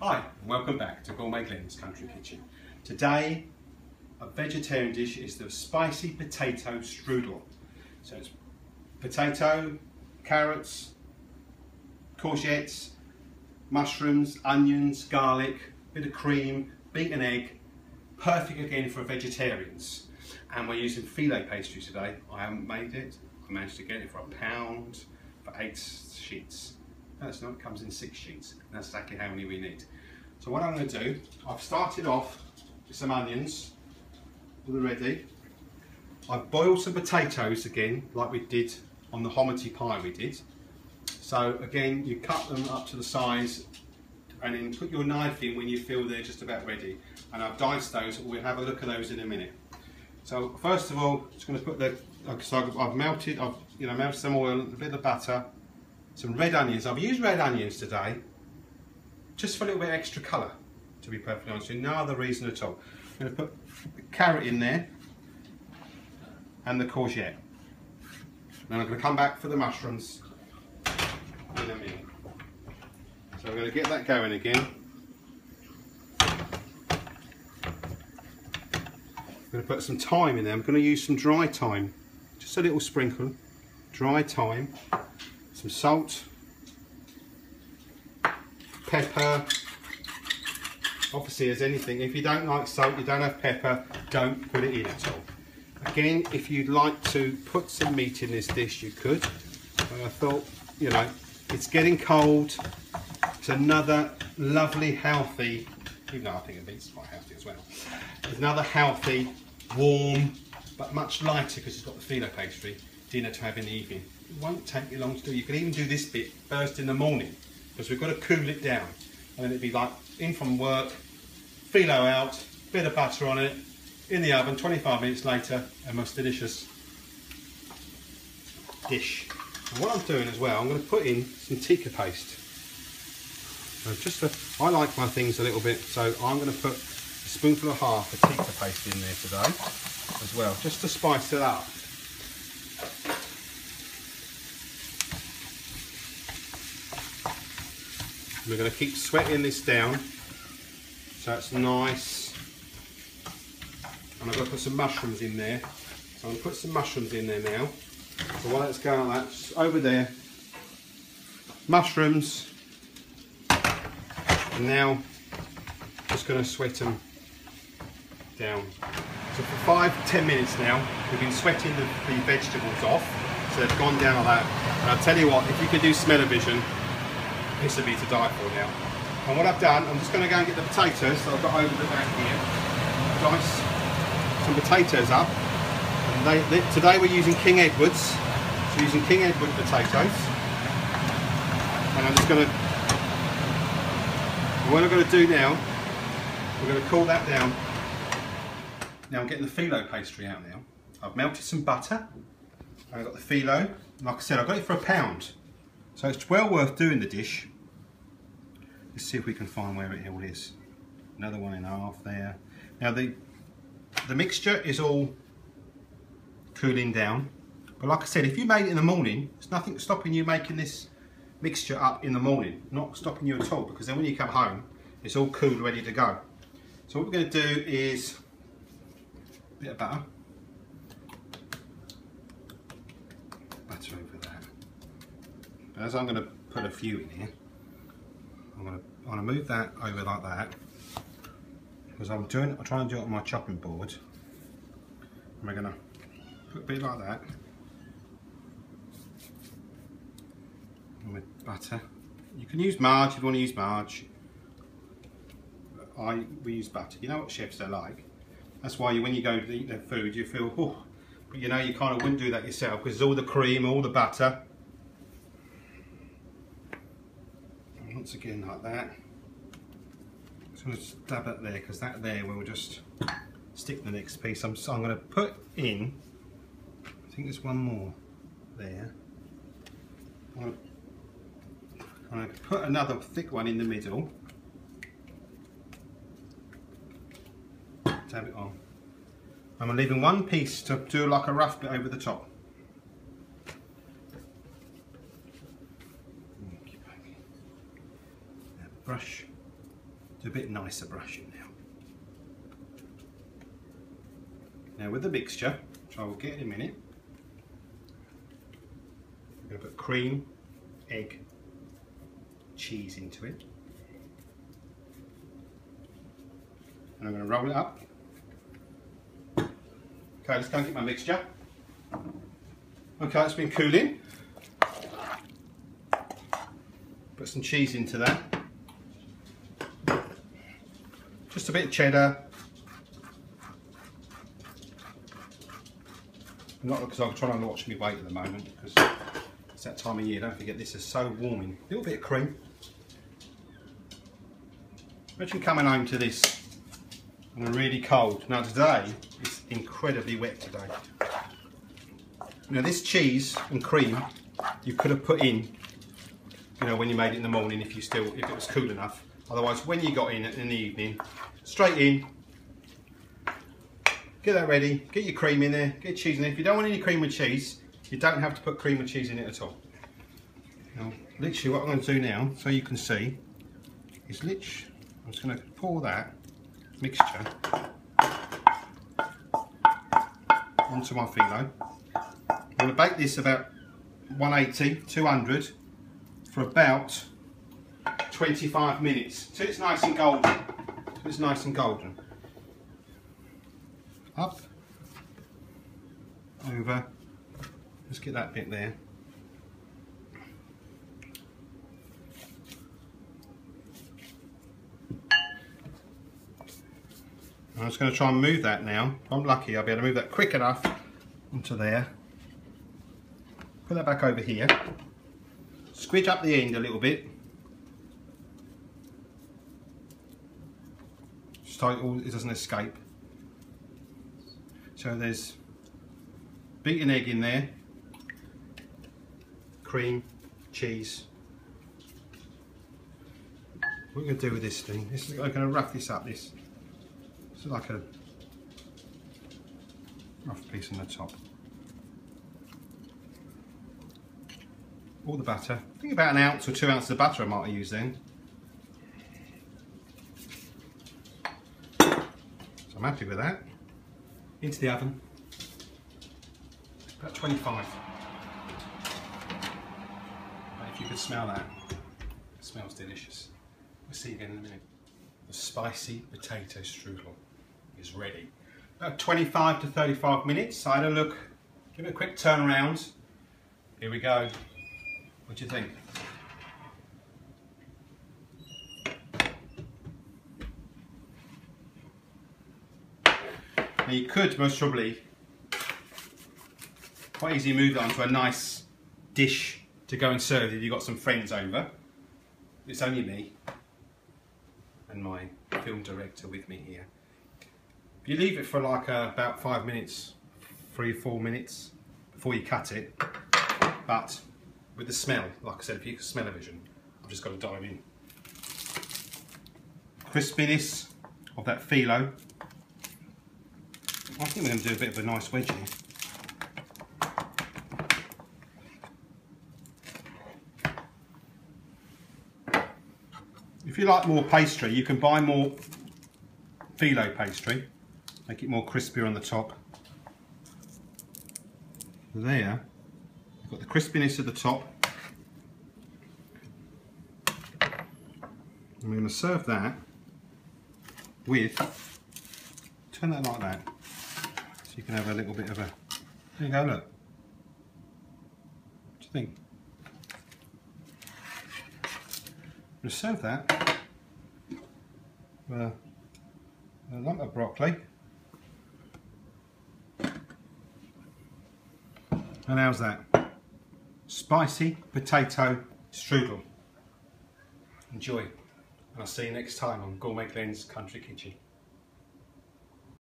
Hi, and welcome back to Gourmet Glenn's Country Kitchen. Today, a vegetarian dish is the spicy potato strudel. So it's potato, carrots, courgettes, mushrooms, onions, garlic, bit of cream, beaten egg. Perfect again for vegetarians. And we're using Filo Pastry today. I haven't made it. I managed to get it for £1 for 8 sheets. No, it's not, it comes in 6 sheets. And that's exactly how many we need. So what I'm going to do, I've started off with some onions, all ready. I've boiled some potatoes again, like we did on the hominy pie we did. So again, you cut them up to the size and then put your knife in when you feel they're just about ready. And I've diced those, we'll have a look at those in a minute. So first of all, just going to put the, so I've melted some oil, a bit of butter, some red onions. I've used red onions today, just for a little bit extra colour, to be perfectly honest with you, no other reason at all. I'm going to put the carrot in there, and the courgette. Then I'm going to come back for the mushrooms in a minute. So I'm going to get that going again. I'm going to put some thyme in there. I'm going to use some dry thyme, just a little sprinkle, dry thyme, some salt, pepper. Obviously, as anything, if you don't like salt, you don't have pepper, don't put it in at all. Again, if you'd like to put some meat in this dish, you could. But I thought, you know, it's getting cold. It's another lovely, healthy, even though I think the meat's quite healthy as well. It's another healthy, warm, but much lighter because it's got the Filo pastry dinner to have in the evening. It won't take you long to do. You can even do this bit first in the morning because we've got to cool it down. And then it'd be like in from work, Filo out, bit of butter on it, in the oven, 25 minutes later, a most delicious dish. And what I'm doing as well, I'm going to put in some Tikka paste. I like my things a little bit, so I'm going to put a spoonful and a half of Tikka paste in there today as well, just to spice it up. We're going to keep sweating this down so it's nice. And I've got to put some mushrooms in there. So I'm going to put some mushrooms in there now. So while it's going like that, just over there, mushrooms. And now just going to sweat them down. So for 5-10 minutes now, we've been sweating the vegetables off. So they've gone down like that. And I'll tell you what, if you could do smell-o-vision, this would be to die for now. And what I've done, I'm just going to go and get the potatoes that I've got over the back here. Dice some potatoes up. And today we're using King Edwards. So we're using King Edward potatoes. And I'm just going to, what I'm going to do now, we're going to cool that down. Now I'm getting the Filo pastry out now. I've melted some butter. I've got the Filo. Like I said, I got it for £1. So it's well worth doing the dish. Let's see if we can find where it all is. Another 1.5 there. Now the mixture is all cooling down. But like I said, if you made it in the morning, there's nothing stopping you making this mixture up in the morning. Not stopping you at all, because then when you come home, it's all cool, ready to go. So what we're going to do is a bit of butter. Butter over that. As I'm going to put a few in here, I'm going to move that over like that, because I'm trying to do it on my chopping board. And we're going to put a bit like that, and with butter. You can use margarine if you want to use margarine. We use butter. You know what chefs are like. That's why when you go to eat their food, you feel, oh, but you know you kind of wouldn't do that yourself because there's all the cream, all the butter. Once again like that. Just going to stab that there because that there will just stick the next piece. I'm going to put in, I think there's one more there. I'm going to put another thick one in the middle. Dab it on. I'm leaving one piece to do like a rough bit over the top. Brush Do a bit nicer brushing now. Now with the mixture, which I will get in a minute, I'm going to put cream, egg, cheese into it. And I'm going to roll it up. Okay, let's go and get my mixture. Okay, it's been cooling. Put some cheese into that. Just a bit of cheddar. Not because I'm trying to watch my weight at the moment, because it's that time of year. Don't forget, this is so warming. A little bit of cream. Imagine coming home to this and it's really cold. Now today it's incredibly wet today. Now this cheese and cream you could have put in, you know, when you made it in the morning if it was cool enough. Otherwise, when you got in the evening, straight in. Get that ready, get your cream in there, get your cheese in there. If you don't want any cream with cheese, you don't have to put cream with cheese in it at all. Now, literally what I'm going to do now, so you can see, is I'm just going to pour that mixture onto my phyllo. I'm going to bake this about 180, 200 for about 25 minutes till it's nice and golden. Up, over, let's get that bit there. I'm just going to try and move that now. If I'm lucky, I'll be able to move that quick enough onto there. Put that back over here. Squidge up the end a little bit. So it doesn't escape. So there's beaten egg in there, cream, cheese. What we're going to do with this thing, I'm going to rough this up. This is like a rough piece on the top. All the butter. I think about 1 ounce or 2 ounces of butter I might have used then. So I'm happy with that. Into the oven, about 25. But if you could smell that, it smells delicious. We'll see you again in a minute. The spicy potato strudel is ready. About 25 to 35 minutes. I had a look, give it a quick turn around. Here we go. What do you think? Now you could most probably quite easily move that onto a nice dish to go and serve if you've got some friends over. It's only me and my film director with me here. If you leave it for like about 5 minutes, 3 or 4 minutes before you cut it, but with the smell, like I said, if you can smell a vision, I've just got to dive in. Crispiness of that phyllo. I think we're going to do a bit of a nice wedge here. If you like more pastry, you can buy more phyllo pastry, make it more crispier on the top. There, you've got the crispiness at the top. And we're going to serve that with, turn that like that. So you can have a little bit of a, there you go, look. What do you think? I'm going to serve that with a lump of broccoli. And how's that? Spicy potato strudel. Enjoy. And I'll see you next time on Gourmet Glenn's Country Kitchen.